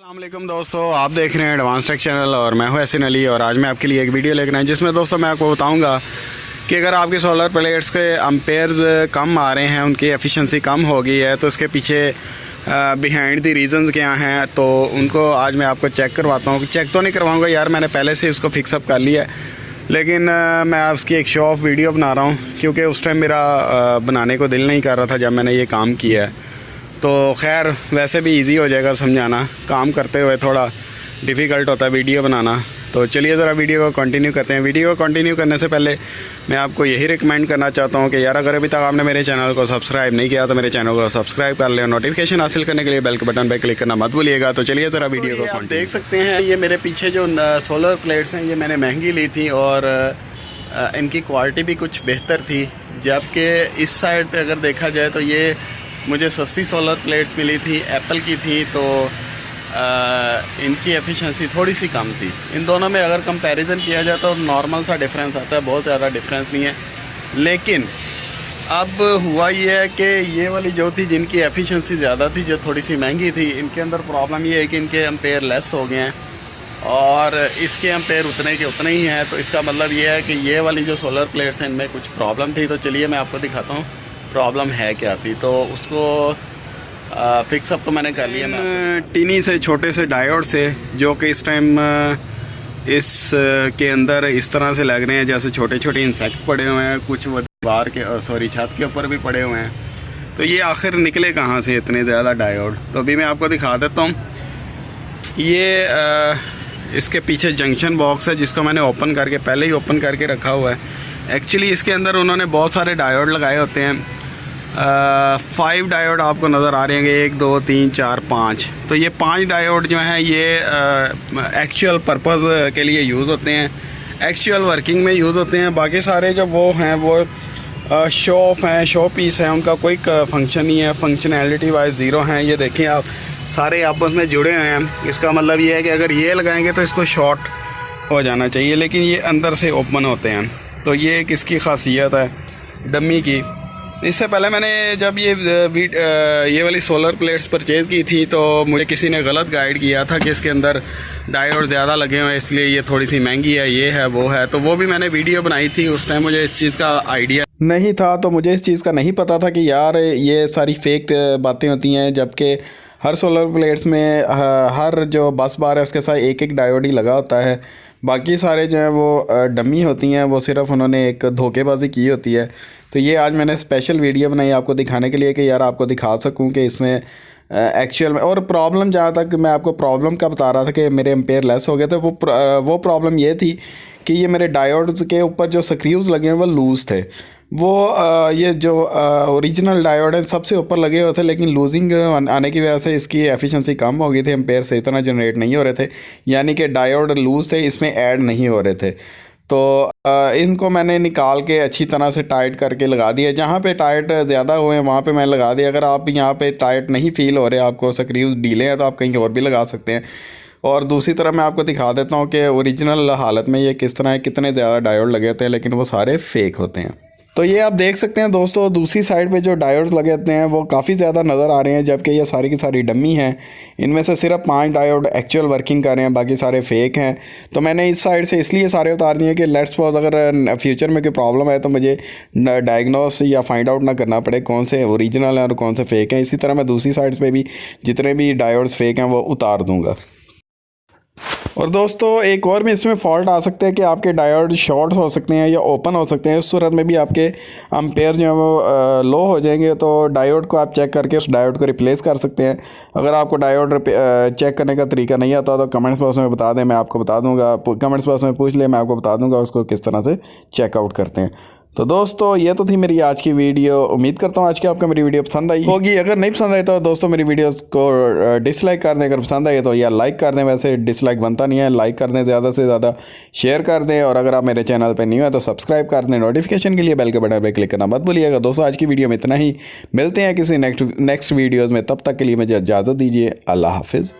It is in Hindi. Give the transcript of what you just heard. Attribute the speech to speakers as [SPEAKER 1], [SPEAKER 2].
[SPEAKER 1] अस्सलामुअलैकुम दोस्तों, आप देख रहे हैं एडवांस टेक चैनल और मैं हूं ahsan अली। और आज मैं आपके लिए एक वीडियो लेकर आया जिसमें दोस्तों मैं आपको बताऊंगा कि अगर आपके सोलर प्लेट्स के अम्पेयर्स कम आ रहे हैं, उनकी एफिशिएंसी कम हो गई है, तो उसके पीछे बिहाइंड दी रीज़न्स क्या हैं, तो उनको आज मैं आपको चेक करवाता हूँ। चेक तो नहीं करवाऊँगा यार, मैंने पहले से उसको फिक्सअप कर लिया है, लेकिन मैं उसकी एक शो ऑफ वीडियो बना रहा हूँ क्योंकि उस टाइम मेरा बनाने को दिल नहीं कर रहा था जब मैंने ये काम किया है। तो खैर वैसे भी इजी हो जाएगा समझाना, काम करते हुए थोड़ा डिफ़िकल्ट होता है वीडियो बनाना। तो चलिए ज़रा वीडियो को कंटिन्यू करते हैं। वीडियो को कंटिन्यू करने से पहले मैं आपको यही रिकमेंड करना चाहता हूँ कि यार अगर अभी तक आपने मेरे चैनल को सब्सक्राइब नहीं किया तो मेरे चैनल को सब्सक्राइब कर लें और नोटिफिकेशन हासिल करने के लिए बेल के बटन पर क्लिक करना मत भूलिएगा। तो चलिए ज़रा वीडियो को देख सकते हैं। ये मेरे पीछे जो सोलर प्लेट्स हैं ये मैंने महंगी ली थी और इनकी क्वालिटी भी कुछ बेहतर थी, जबकि इस साइड पर अगर देखा जाए तो ये मुझे सस्ती सोलर प्लेट्स मिली थी, एप्पल की थी, तो इनकी एफिशिएंसी थोड़ी सी कम थी। इन दोनों में अगर कंपैरिजन किया जाए तो नॉर्मल सा डिफरेंस आता है, बहुत ज़्यादा डिफरेंस नहीं है। लेकिन अब हुआ ये है कि ये वाली जो थी जिनकी एफिशिएंसी ज़्यादा थी, जो थोड़ी सी महंगी थी, इनके अंदर प्रॉब्लम ये है कि इनके एम्पेयर लेस हो गए हैं और इसके एम्पेयर उतने के उतने ही हैं। तो इसका मतलब ये है कि ये वाली जो सोलर प्लेट्स हैं इनमें कुछ प्रॉब्लम थी। तो चलिए मैं आपको दिखाता हूँ प्रॉब्लम है क्या थी। तो उसको फिक्सअप तो मैंने कर लिया। मैं टीनी से छोटे से डायोड से, जो कि इस टाइम इस के अंदर इस तरह से लग रहे हैं जैसे छोटे छोटे इंसेक्ट पड़े हुए हैं, कुछ दीवार के छत के ऊपर भी पड़े हुए हैं। तो ये आखिर निकले कहाँ से इतने ज़्यादा डायोड? तो अभी मैं आपको दिखा देता हूँ। ये इसके पीछे जंक्शन बॉक्स है जिसको मैंने ओपन करके पहले ही ओपन करके रखा हुआ है। एक्चुअली इसके अंदर उन्होंने बहुत सारे डायोड लगाए होते हैं। 5 डायोड आपको नज़र आ रहे हैं, 1 2 3 4 5। तो ये 5 डायोड जो हैं ये एक्चुअल पर्पज़ के लिए यूज़ होते हैं, एक्चुअल वर्किंग में यूज़ होते हैं। बाकी सारे जो वो हैं वो शो ऑफ हैं, शो पीस हैं, उनका कोई फंक्शन नहीं है, फंक्शनैलिटी वाइज ज़ीरो हैं। ये देखें आप, सारे आपस में जुड़े हुए हैं। इसका मतलब ये है कि अगर ये लगाएंगे तो इसको शॉर्ट हो जाना चाहिए, लेकिन ये अंदर से ओपन होते हैं। तो ये एक इसकी खासियत है डमी की। इससे पहले मैंने जब ये वाली सोलर प्लेट्स परचेज़ की थी तो मुझे किसी ने गलत गाइड किया था कि इसके अंदर डायोड ज़्यादा लगे हुए हैं इसलिए ये थोड़ी सी महंगी है, ये है वो है। तो वो भी मैंने वीडियो बनाई थी, उस टाइम मुझे इस चीज़ का आइडिया नहीं था, तो मुझे इस चीज़ का नहीं पता था कि यार ये सारी फेक बातें होती हैं। जबकि हर सोलर प्लेट्स में हर जो बस बार है उसके साथ एक एक डायोड ही लगा होता है, बाकी सारे जो हैं वो डमी होती हैं, वो सिर्फ उन्होंने एक धोखेबाजी की होती है। तो ये आज मैंने स्पेशल वीडियो बनाई आपको दिखाने के लिए कि यार आपको दिखा सकूं कि इसमें एक्चुअल में। और प्रॉब्लम जहाँ तक मैं आपको प्रॉब्लम का बता रहा था कि मेरे एम्पेयर लेस हो गए थे, वो प्रॉब्लम ये थी कि ये मेरे डायोड्स के ऊपर जो स्क्रूज़ लगे हैं वो लूज़ थे। वो ये जो ओरिजिनल डायोड है सबसे ऊपर लगे हुए थे, लेकिन लूजिंग आने की वजह से इसकी एफिशिएंसी कम हो गई थी, एम्पेयर से इतना जनरेट नहीं हो रहे थे, यानी कि डायोड लूज़ थे, इसमें ऐड नहीं हो रहे थे। तो इनको मैंने निकाल के अच्छी तरह से टाइट करके लगा दिया। जहाँ पे टाइट ज़्यादा हुए हैं वहाँ पे मैंने लगा दिया। अगर आप यहाँ पे टाइट नहीं फील हो रहे, आपको स्क्रूज़ ढीले हैं, तो आप कहीं और भी लगा सकते हैं। और दूसरी तरफ मैं आपको दिखा देता हूँ कि ओरिजिनल हालत में ये किस तरह है, कितने ज़्यादा डायोड लगे होते हैं, लेकिन वो सारे फेक होते हैं। तो ये आप देख सकते हैं दोस्तों, दूसरी साइड पे जो डायोड्स लगे होते हैं वो काफ़ी ज़्यादा नज़र आ रहे हैं, जबकि ये सारी की सारी डमी हैं। इनमें से सिर्फ 5 डायोड एक्चुअल वर्किंग कर रहे हैं, बाकी सारे फेक हैं। तो मैंने इस साइड से इसलिए सारे उतार दिए कि लेट्स सपोज अगर फ्यूचर में कोई प्रॉब्लम है तो मुझे डायग्नोस या फाइंड आउट ना करना पड़े कौन से ओरिजिनल हैं और कौन से फेक हैं। इसी तरह मैं दूसरी साइड्स पर भी जितने भी डायोड्स फेक हैं वो उतार दूँगा। और दोस्तों एक और भी इसमें फॉल्ट आ सकते हैं कि आपके डायोड शॉर्ट हो सकते हैं या ओपन हो सकते हैं। उस सूरत में भी आपके एम्पेयर जो है वो लो हो जाएंगे। तो डायोड को आप चेक करके उस डायोड को रिप्लेस कर सकते हैं। अगर आपको डायोड चेक करने का तरीका नहीं आता तो कमेंट्स बॉक्स में बता दें, मैं आपको बता दूंगा। कमेंट्स बॉक्स में पूछ ले, मैं आपको बता दूंगा उसको किस तरह से चेकआउट करते हैं। तो दोस्तों ये तो थी मेरी आज की वीडियो। उम्मीद करता हूँ आज की आपको मेरी वीडियो पसंद आई होगी। अगर नहीं पसंद आई तो दोस्तों मेरी वीडियोस को डिसलाइक कर दें, अगर पसंद आई तो या लाइक कर दें। वैसे डिसलाइक बनता नहीं है, लाइक कर दें, ज़्यादा से ज़्यादा शेयर कर दें। और अगर आप मेरे चैनल पर नहीं हो तो सब्सक्राइब कर दें। नोटिफिकेशन के लिए बेल के बटन पर क्लिक करना मत भूलिएगा। दोस्तों आज की वीडियो में इतना ही, मिलते हैं किसी नेक्स्ट वीडियोज़ में। तब तक के लिए मुझे इजाज़त दीजिए। अल्लाह हाफिज़।